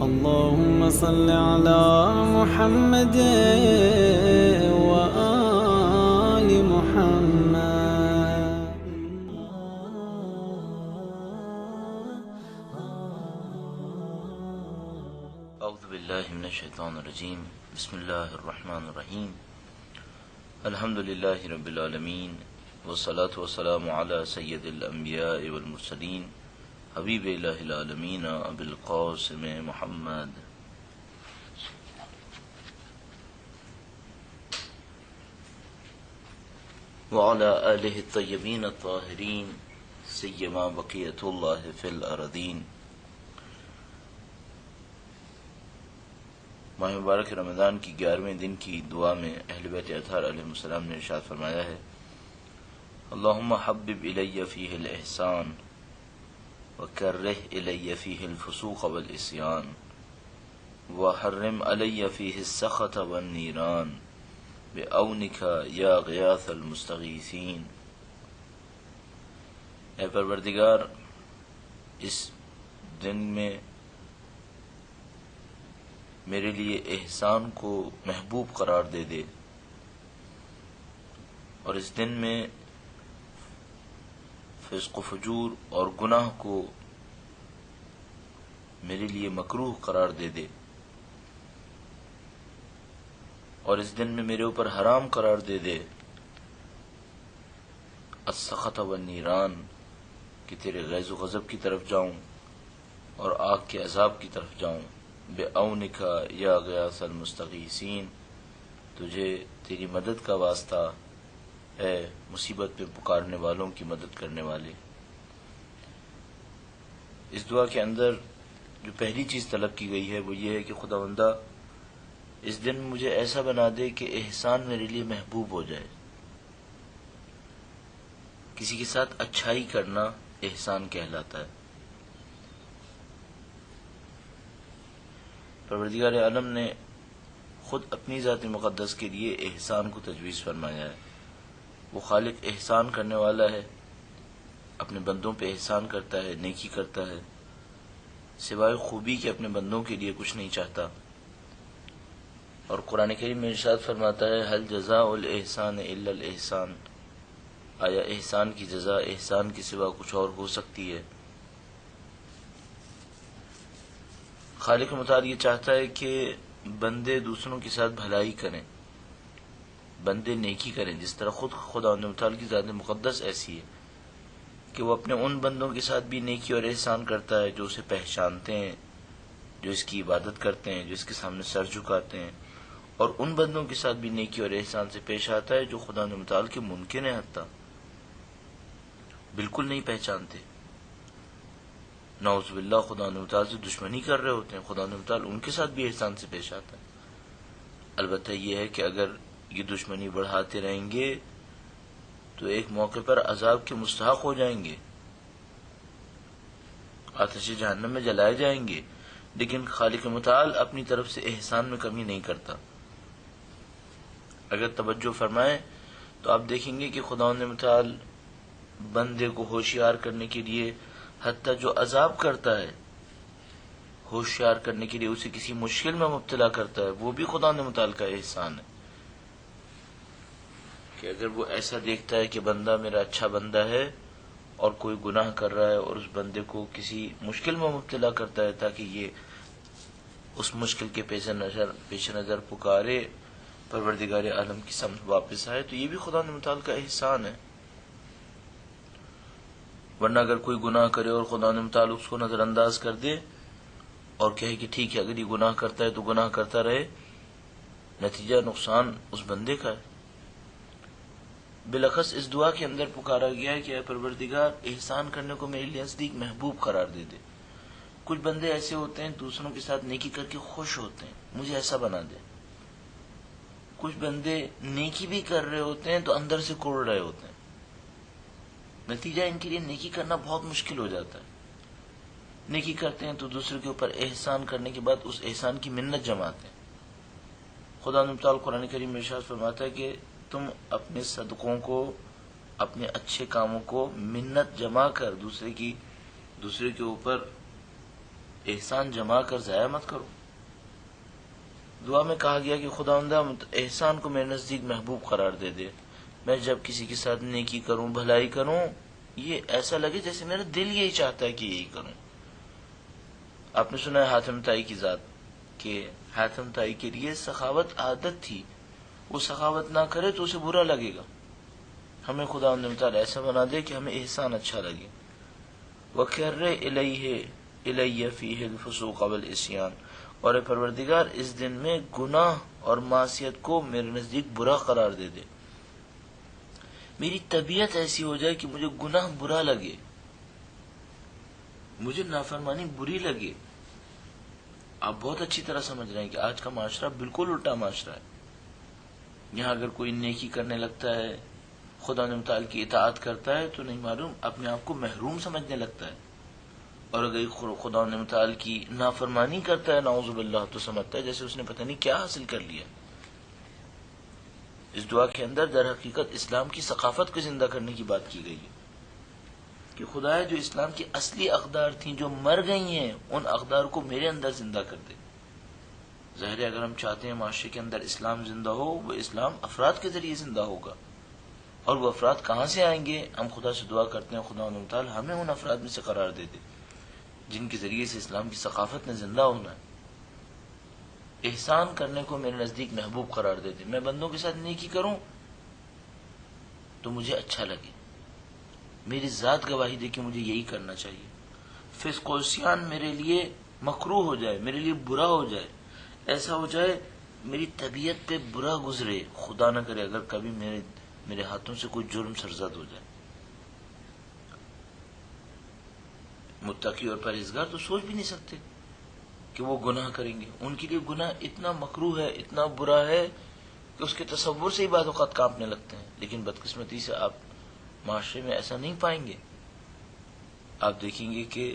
اللهم صل على محمد وآل محمد. اعوذ باللہ من الشیطان الرجیم. بسم اللہ الرحمن الرحیم. الحمد للہ رب العالمین والصلاة والسلام علی سید الانبیاء والمرسلین حبیب الہ العالمین ابی القاسم محمد. وعلی آلہ الطیبین الطاہرین سیما بقیۃ اللہ فی الارضین. ماہ مبارک رمضان کی 11ویں دن کی دعا میں اہل بیت اطہار علیہ السلام نے ارشاد فرمایا ہے: اللہم حبب الی فیہ الاحسان وکرہ الی فیہ الفسوق والعصیان وحرم علی فیہ السخط والنیران بعونک یا غیاث المستغیثین. اے پروردگار، اس دن میں میرے لیے احسان کو محبوب قرار دے دے، اور اس دن میں فسق و فجور اور گناہ کو میرے لیے مکروہ قرار دے دے، اور اس دن میں میرے اوپر حرام قرار دے دے السخط والنیران، کہ تیرے غیظ و غضب کی طرف جاؤں اور آگ کے عذاب کی طرف جاؤں. بعونک یا غیاث المستغیثین، تجھے تیری مدد کا واسطہ ہے مصیبت میں پکارنے والوں کی مدد کرنے والے. اس دعا کے اندر جو پہلی چیز طلب کی گئی ہے وہ یہ ہے کہ خداوندہ اس دن مجھے ایسا بنا دے کہ احسان میرے لیے محبوب ہو جائے. کسی کے ساتھ اچھائی کرنا احسان کہلاتا ہے. پروردگار عالم نے خود اپنی ذات مقدس کے لیے احسان کو تجویز فرمایا ہے. وہ خالق احسان کرنے والا ہے، اپنے بندوں پہ احسان کرتا ہے، نیکی کرتا ہے، سوائے خوبی کے اپنے بندوں کے لیے کچھ نہیں چاہتا. اور قرآن کریم میں ارشاد فرماتا ہے: هل جزاء الاحسان الا الاحسان، آیا احسان کی جزا احسان کے سوا کچھ اور ہو سکتی ہے؟ خالق متعال یہ چاہتا ہے کہ بندے دوسروں کے ساتھ بھلائی کریں، بندے نیکی کریں، جس طرح خود خدا متعال کی ذات مقدس ایسی ہے کہ وہ اپنے ان بندوں کے ساتھ بھی نیکی اور احسان کرتا ہے جو اسے پہچانتے ہیں، جو اس کی عبادت کرتے ہیں، جو اس کے سامنے سر جھکاتے ہیں، اور ان بندوں کے ساتھ بھی نیکی اور احسان سے پیش آتا ہے جو خدا متعال کے منکر ہیں، حتیٰ بالکل نہیں پہچانتے. نعوذ باللہ خدا متعال سے دشمنی کر رہے ہوتے ہیں، خدا متعال ان کے ساتھ بھی احسان سے پیش آتا ہے. البتہ یہ ہے کہ اگر یہ دشمنی بڑھاتے رہیں گے تو ایک موقع پر عذاب کے مستحق ہو جائیں گے، آتش جہنم میں جلائے جائیں گے. لیکن خالق متعال اپنی طرف سے احسان میں کمی نہیں کرتا. اگر توجہ فرمائیں تو آپ دیکھیں گے کہ خدا متعال بندے کو ہوشیار کرنے کے لیے حتیٰ جو عذاب کرتا ہے، ہوشیار کرنے کے لیے اسے کسی مشکل میں مبتلا کرتا ہے، وہ بھی خدا متعال کا احسان ہے. کہ اگر وہ ایسا دیکھتا ہے کہ بندہ میرا اچھا بندہ ہے اور کوئی گناہ کر رہا ہے اور اس بندے کو کسی مشکل میں مبتلا کرتا ہے تاکہ یہ اس مشکل کے پیش نظر پکارے پروردگار عالم کی سمت واپس آئے، تو یہ بھی خدا متعال کا احسان ہے. ورنہ اگر کوئی گناہ کرے اور خدا متعال اس کو نظر انداز کر دے اور کہے کہ ٹھیک ہے اگر یہ گناہ کرتا ہے تو گناہ کرتا رہے، نتیجہ نقصان اس بندے کا ہے. بالاخص اس دعا کے اندر پکارا گیا ہے کہ اے پروردگار احسان کرنے کو میرے لیے نزدیک محبوب قرار دے دے. کچھ بندے ایسے ہوتے ہیں دوسروں کے ساتھ نیکی کر کے خوش ہوتے ہیں، مجھے ایسا بنا دے. کچھ بندے نیکی بھی کر رہے ہوتے ہیں تو اندر سے کوڑ رہے ہوتے ہیں، نتیجہ ان کے لیے نیکی کرنا بہت مشکل ہو جاتا ہے. نیکی کرتے ہیں تو دوسرے کے اوپر احسان کرنے کے بعد اس احسان کی منت جماتے ہیں. خدا متعال قرآن کریم میں ارشاد فرماتا ہے کہ تم اپنے صدقوں کو، اپنے اچھے کاموں کو منت جما کر دوسرے کے اوپر احسان جما کر ضائع مت کرو. دعا میں کہا گیا کہ خداوندہ احسان کو میرے نزدیک محبوب قرار دے دے. میں جب کسی کے ساتھ نیکی کروں، بھلائی کروں، یہ ایسا لگے جیسے میرا دل یہی چاہتا ہے کہ یہی کروں. آپ نے سنا ہے حاتم طائی کی ذات کہ حاتم طائی کے لیے سخاوت عادت تھی، وہ سخاوت نہ کرے تو اسے برا لگے گا. ہمیں خداوند تعالی ایسا بنا دے کہ ہمیں احسان اچھا لگے. وَكَرِّ إِلَيَّ فِيهِ الْفُسُوقَ وَالْعِصْيَانَ، اور اے پروردگار اس دن میں گناہ اور معصیت کو میرے نزدیک برا قرار دے دے. میری طبیعت ایسی ہو جائے کہ مجھے گناہ برا لگے، مجھے نافرمانی بری لگے. آپ بہت اچھی طرح سمجھ رہے ہیں کہ آج کا معاشرہ بالکل الٹا معاشرہ ہے. یہاں اگر کوئی نیکی کرنے لگتا ہے، خدا متعال کی اطاعت کرتا ہے، تو نہیں معلوم اپنے آپ کو محروم سمجھنے لگتا ہے. اور اگر خدا متعال کی نافرمانی کرتا ہے، نعوذ باللہ، تو سمجھتا ہے جیسے اس نے پتہ نہیں کیا حاصل کر لیا. اس دعا کے اندر در حقیقت اسلام کی ثقافت کو زندہ کرنے کی بات کی گئی ہے کہ خدایا جو اسلام کی اصلی اقدار تھیں جو مر گئی ہیں، ان اقدار کو میرے اندر زندہ کر دے. ظاہر ہے اگر ہم چاہتے ہیں معاشرے کے اندر اسلام زندہ ہو، وہ اسلام افراد کے ذریعے زندہ ہوگا. اور وہ افراد کہاں سے آئیں گے؟ ہم خدا سے دعا کرتے ہیں خدا تعالی ہمیں ان افراد میں سے قرار دے دے جن کے ذریعے سے اسلام کی ثقافت نے زندہ ہونا ہے. احسان کرنے کو میرے نزدیک محبوب قرار دے دے. میں بندوں کے ساتھ نیکی کروں تو مجھے اچھا لگے، میری ذات گواہی دے کہ مجھے یہی کرنا چاہیے. فسق و عصیان میرے لیے مکروہ ہو جائے، میرے لیے برا ہو جائے، ایسا ہو جائے میری طبیعت پہ برا گزرے. خدا نہ کرے اگر کبھی میرے ہاتھوں سے کوئی جرم سرزد ہو جائے. متقی اور پرہیزگار تو سوچ بھی نہیں سکتے کہ وہ گناہ کریں گے. ان کے لیے گناہ اتنا مکروہ ہے، اتنا برا ہے کہ اس کے تصور سے ہی بعض اوقات کانپنے لگتے ہیں. لیکن بدقسمتی سے آپ معاشرے میں ایسا نہیں پائیں گے. آپ دیکھیں گے کہ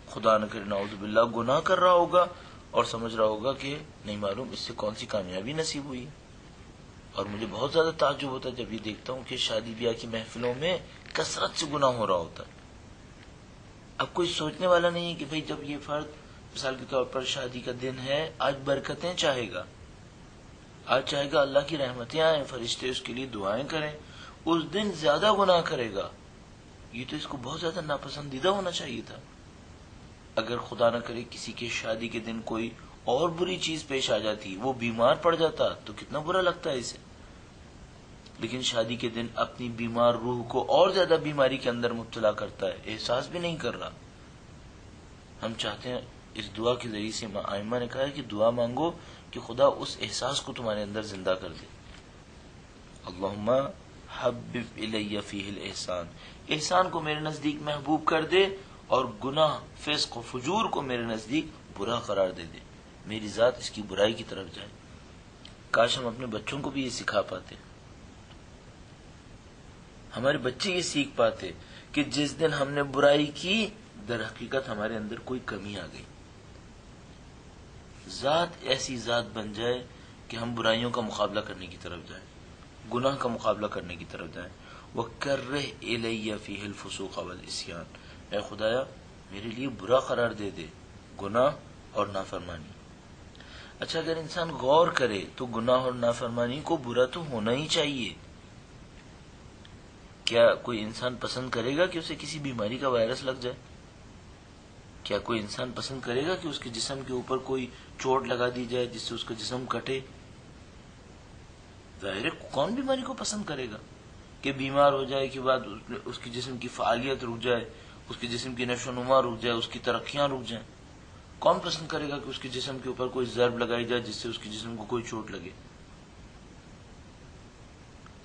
خدا نہ کرے نعوذ باللہ گناہ کر رہا ہوگا اور سمجھ رہا ہوگا کہ نہیں معلوم اس سے کون سی کامیابی نصیب ہوئی. اور مجھے بہت زیادہ تعجب ہوتا ہے جب یہ دیکھتا ہوں کہ شادی بیاہ کی محفلوں میں کثرت سے گناہ ہو رہا ہوتا ہے. اب کوئی سوچنے والا نہیں ہے کہ بھئی جب یہ فرد مثال کے طور پر شادی کا دن ہے، آج برکتیں چاہے گا، آج چاہے گا اللہ کی رحمتیں آئیں، فرشتے اس کے لیے دعائیں کریں، اس دن زیادہ گناہ کرے گا. یہ تو اس کو بہت زیادہ ناپسندیدہ ہونا چاہیے تھا. اگر خدا نہ کرے کسی کے شادی کے دن کوئی اور بری چیز پیش آ جاتی، وہ بیمار پڑ جاتا، تو کتنا برا لگتا ہے اسے. لیکن شادی کے دن اپنی بیمار روح کو اور زیادہ بیماری کے اندر مبتلا کرتا ہے، احساس بھی نہیں کر رہا. ہم چاہتے ہیں اس دعا کے ذریعے سے ائمہ نے کہا ہے کہ دعا مانگو کہ خدا اس احساس کو تمہارے اندر زندہ کر دے. اللہم حبب الی فیہ الاحسان، احسان کو میرے نزدیک محبوب کر دے اور گناہ، فسق و فجور کو میرے نزدیک برا قرار دے دے. میری ذات اس کی برائی کی طرف جائے. کاش ہم اپنے بچوں کو بھی یہ سکھا پاتے، ہمارے بچے یہ سیکھ پاتے کہ جس دن ہم نے برائی کی در حقیقت ہمارے اندر کوئی کمی آ گئی. ذات ایسی ذات بن جائے کہ ہم برائیوں کا مقابلہ کرنے کی طرف جائیں، گناہ کا مقابلہ کرنے کی طرف جائیں. وَكَرِّهْ إِلَيَّ فِيهِ الْفُسُوقَ وَالْعِصْيَانَ، اے خدایا میرے لیے برا قرار دے دے گناہ اور نافرمانی. اچھا اگر انسان غور کرے تو گناہ اور نافرمانی کو برا تو ہونا ہی چاہیے. کیا کوئی انسان پسند کرے گا کہ اسے کسی بیماری کا وائرس لگ جائے؟ کیا کوئی انسان پسند کرے گا کہ اس کے جسم کے اوپر کوئی چوٹ لگا دی جائے جس سے اس کا جسم کٹے؟ ظاہر ہے کون بیماری کو پسند کرے گا کہ بیمار ہو جائے کے بعد اس کے جسم کی فعالیت رک جائے، اس کے جسم کی نشو و نما رک جائے، اس کی ترقیاں رک جائیں؟ کون پسند کرے گا کہ اس کے جسم کے اوپر کوئی ضرب لگائی جائے جس سے اس کے جسم کو کوئی چوٹ لگے؟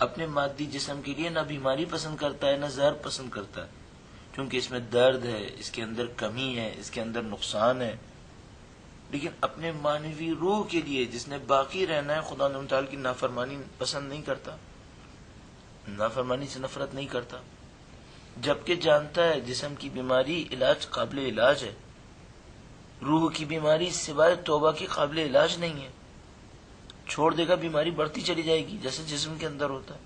اپنے مادی جسم کے لیے نہ بیماری پسند کرتا ہے نہ زہر پسند کرتا ہے، کیونکہ اس میں درد ہے، اس کے اندر کمی ہے، اس کے اندر نقصان ہے. لیکن اپنے معنوی روح کے لیے جس نے باقی رہنا ہے، خدا تعالی کی نافرمانی پسند نہیں کرتا، نافرمانی سے نفرت نہیں کرتا، جبکہ جانتا ہے جسم کی بیماری علاج قابل علاج ہے، روح کی بیماری سوائے توبہ کی قابل علاج نہیں ہے. چھوڑ دے گا بیماری بڑھتی چلی جائے گی جیسے جسم کے اندر ہوتا ہے.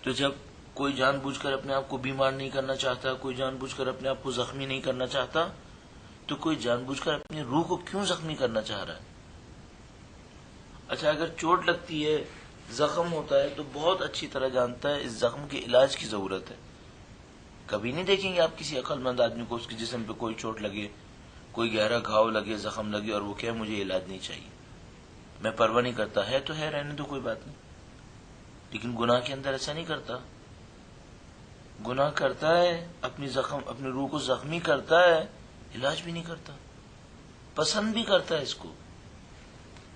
تو جب کوئی جان بوجھ کر اپنے آپ کو بیمار نہیں کرنا چاہتا، کوئی جان بوجھ کر اپنے آپ کو زخمی نہیں کرنا چاہتا، تو کوئی جان بوجھ کر اپنی روح کو کیوں زخمی کرنا چاہ رہا ہے؟ اچھا، اگر چوٹ لگتی ہے، زخم ہوتا ہے، تو بہت اچھی طرح جانتا ہے اس زخم کے علاج کی ضرورت ہے. کبھی نہیں دیکھیں گے آپ کسی عقل مند آدمی کو اس کے جسم پہ کوئی چوٹ لگے، کوئی گہرا گھاؤ لگے، زخم لگے اور وہ کہے مجھے علاج نہیں چاہیے، میں پرواہ نہیں کرتا، ہے تو ہے، رہنے دو، کوئی بات نہیں. لیکن گناہ کے اندر ایسا نہیں کرتا. گناہ کرتا ہے، اپنی روح کو زخمی کرتا ہے، علاج بھی نہیں کرتا، پسند بھی کرتا ہے اس کو.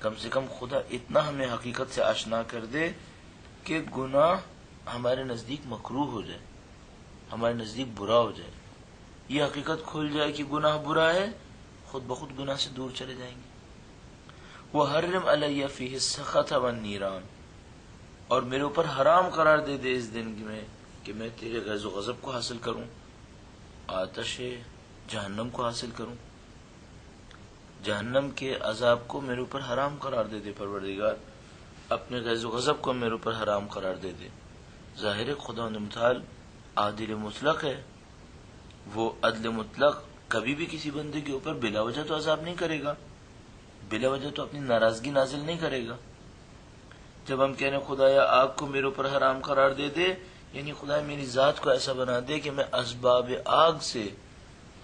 کم سے کم خدا اتنا ہمیں حقیقت سے آشنا کر دے کہ گناہ ہمارے نزدیک مکروہ ہو جائے، ہمارے نزدیک برا ہو جائے. یہ حقیقت کھل جائے کہ گناہ برا ہے، خود بخود گناہ سے دور چلے جائیں گے. وَحَرِّمْ عَلَيَّ فِيهِ السَّخَطَ وَالنِّيرَانَ، اور میرے اوپر حرام قرار دے دے اس دن میں کہ میں تیرے غیظ و غضب کو حاصل کروں، آتش جہنم کو حاصل کروں. جہنم کے عذاب کو میرے اوپر حرام قرار دے دے پروردگار، اپنے غیظ و غضب کو میرے اوپر حرام قرار دے دے. ظاہر خدا متعال عادل مطلق ہے، وہ عدل مطلق کبھی بھی کسی بندے کے اوپر بلا وجہ تو عذاب نہیں کرے گا، بلا وجہ تو اپنی ناراضگی نازل نہیں کرے گا. جب ہم کہنے خدایا آگ کو میرے اوپر حرام قرار دے دے، یعنی خدا میری ذات کو ایسا بنا دے کہ میں اسباب آگ سے،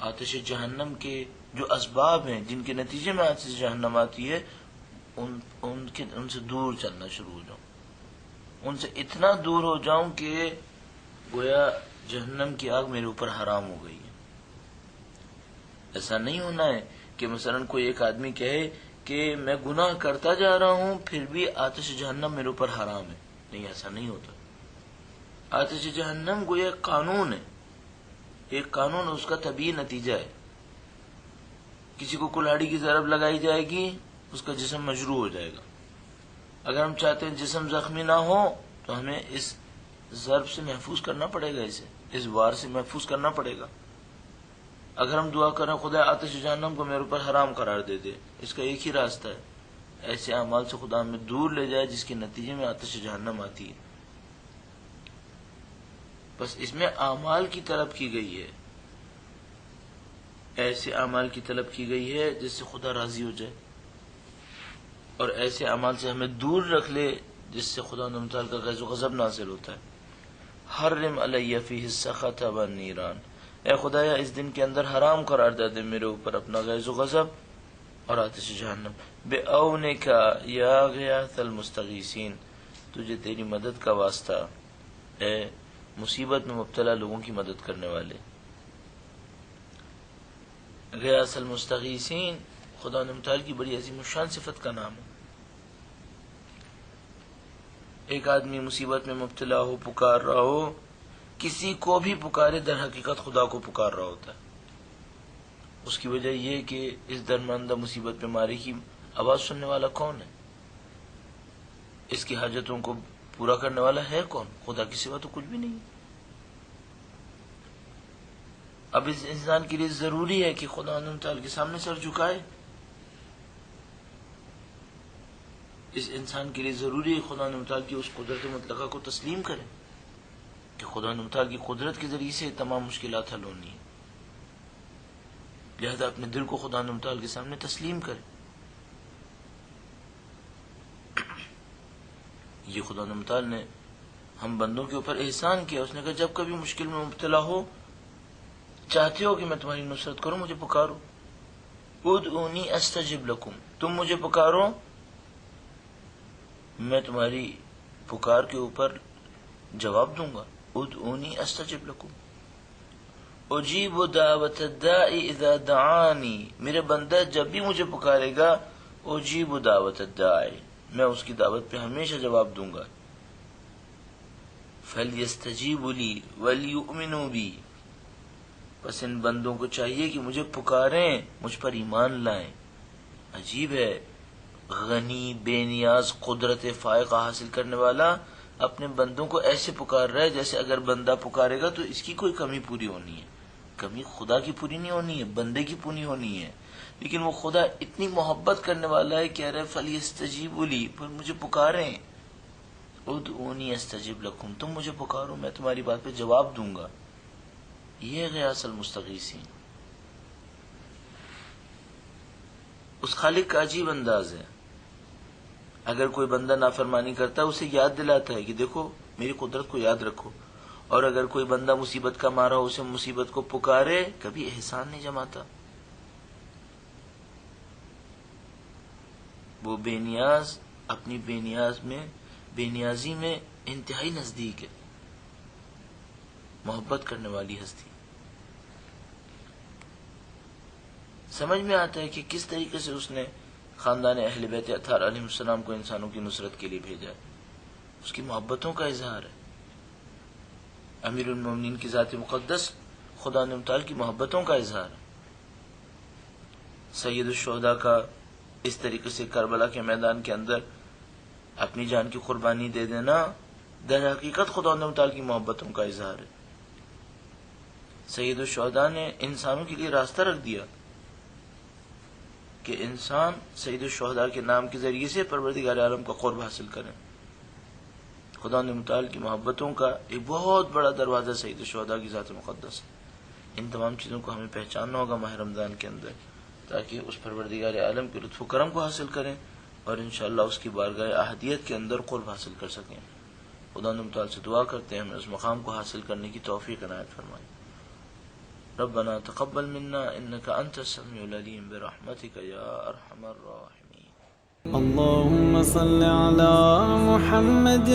آتش جہنم کے جو اسباب ہیں جن کے نتیجے میں آتش جہنم آتی ہے، ان سے دور چلنا شروع ہو جاؤں، ان سے اتنا دور ہو جاؤں کہ گویا جہنم کی آگ میرے اوپر حرام ہو گئی ہے. ایسا نہیں ہونا ہے کہ مثلا کوئی ایک آدمی کہے کہ میں گناہ کرتا جا رہا ہوں پھر بھی آتش جہنم میرے اوپر حرام ہے. نہیں، ایسا نہیں ہوتا. آتش جہنم گویا ایک قانون ہے، ایک قانون، اس کا طبیعی نتیجہ ہے. کسی کو کلاڑی کی ضرب لگائی جائے گی، اس کا جسم مجروح ہو جائے گا. اگر ہم چاہتے ہیں جسم زخمی نہ ہو تو ہمیں اس ضرب سے محفوظ کرنا پڑے گا، اسے اس وار سے محفوظ کرنا پڑے گا. اگر ہم دعا کریں خدا آتش جہنم کو میرے اوپر حرام قرار دے دے، اس کا ایک ہی راستہ ہے، ایسے اعمال سے خدا ہمیں دور لے جائے جس کے نتیجے میں آتش جہنم آتی ہے. بس اس میں اعمال کی طلب کی گئی ہے، ایسے اعمال کی طلب کی گئی ہے جس سے خدا راضی ہو جائے، اور ایسے اعمال سے ہمیں دور رکھ لے جس سے خدا نمتال کا غیظ و غضب نازل ہوتا ہے. حرم علی فیہ السخط والنیران، اے خدایا اس دن کے اندر حرام قرار دے دے میرے اوپر اپنا غیظ و غضب اور آتش جہنم. بعونک یا غیاث المستغیثین، تجھے تیری مدد کا واسطہ اے مصیبت میں مبتلا لوگوں کی مدد کرنے والے. غیاث المستغیثین خدا نمتال کی بڑی عظیم الشان صفت کا نام ہے. ایک آدمی مصیبت میں مبتلا ہو، پکار رہا ہو، کسی کو بھی پکارے در حقیقت خدا کو پکار رہا ہوتا ہے. اس کی وجہ یہ کہ اس درماندہ مصیبت بیماری کی آواز سننے والا کون ہے، اس کی حاجتوں کو پورا کرنے والا ہے کون؟ خدا کی سوا تو کچھ بھی نہیں. اب اس انسان کے لیے ضروری ہے کہ خدا تعالی کے سامنے سر جھکائے. اس انسان کے لیے ضروری ہے خدا تعالی کی اس قدرت مطلقہ کو تسلیم کرے کہ خدا تعالی کی قدرت کے ذریعے سے تمام مشکلات حل ہونی ہیں. لہذا اپنے دل کو خدا تعالی کے سامنے تسلیم کرے. یہ خدا تعالی نے ہم بندوں کے اوپر احسان کیا. اس نے کہا جب کبھی مشکل میں مبتلا ہو، چاہتے ہو کہ میں تمہاری نصرت کروں، مجھے پکارو. ادعونی استجب لکم، تم مجھے پکارو، میں تمہاری پکار کے اوپر جواب دوں گا. ادعونی استجب لکم اجیب دعوت الداعی اذا دعانی، میرے بندہ جب بھی مجھے پکارے گا، اجیب دعوت الداعی، میں اس کی دعوت پہ ہمیشہ جواب دوں گا. فلیستجیبوا لی ولیؤمنوا بی، بس ان بندوں کو چاہیے کہ مجھے پکاریں، مجھ پر ایمان لائیں. عجیب ہے، غنی بے نیاز قدرت فائقہ حاصل کرنے والا اپنے بندوں کو ایسے پکار رہا ہے جیسے اگر بندہ پکارے گا تو اس کی کوئی کمی پوری ہونی ہے. کمی خدا کی پوری نہیں ہونی ہے، بندے کی پوری ہونی ہے. لیکن وہ خدا اتنی محبت کرنے والا ہے، کہہ رہے فلیستجیبوا لی، پر مجھے پکاریں. ادعونی استجب لکم، تم مجھے پکارو میں تمہاری بات پہ جواب دوں گا. یہ غیاث المستغیثین. اس خالق کا عجیب انداز ہے. اگر کوئی بندہ نافرمانی کرتا ہے اسے یاد دلاتا ہے کہ دیکھو میری قدرت کو یاد رکھو، اور اگر کوئی بندہ مصیبت کا مارا ہو اسے مصیبت کو پکارے، کبھی احسان نہیں جماتا. وہ بے نیاز اپنی بے نیازی میں انتہائی نزدیک ہے، محبت کرنے والی ہستی. سمجھ میں آتا ہے کہ کس طریقے سے اس نے خاندان اہل بیت اطہار علیہ السلام کو انسانوں کی نصرت کے لیے بھیجا. اس کی محبتوں کا اظہار ہے. امیر المومنین کی ذات مقدس خدا متعال کی محبتوں کا اظہار ہے. سید الشہداء کا اس طریقے سے کربلا کے میدان کے اندر اپنی جان کی قربانی دے دینا در حقیقت خدا متعال کی محبتوں کا اظہار ہے. سید الشہداء نے انسانوں کے لیے راستہ رکھ دیا کہ انسان سید الشہداء کے نام کے ذریعے سے پروردگار عالم کا قرب حاصل کریں. خدا متعال کی محبتوں کا ایک بہت بڑا دروازہ سید الشہداء کی ذات مقدس ہے. ان تمام چیزوں کو ہمیں پہچاننا ہوگا ماہ رمضان کے اندر، تاکہ اس پروردگار عالم کے لطف و کرم کو حاصل کریں اور انشاءاللہ اس کی بارگاہ احدیت کے اندر قرب حاصل کر سکیں. خدا متعال سے دعا کرتے ہیں ہمیں اس مقام کو حاصل کرنے کی توفیق عنایت فرمائے. ربنا تقبل منا انك انت السميع العليم برحمتك يا ارحم الراحمين. اللهم صل على محمد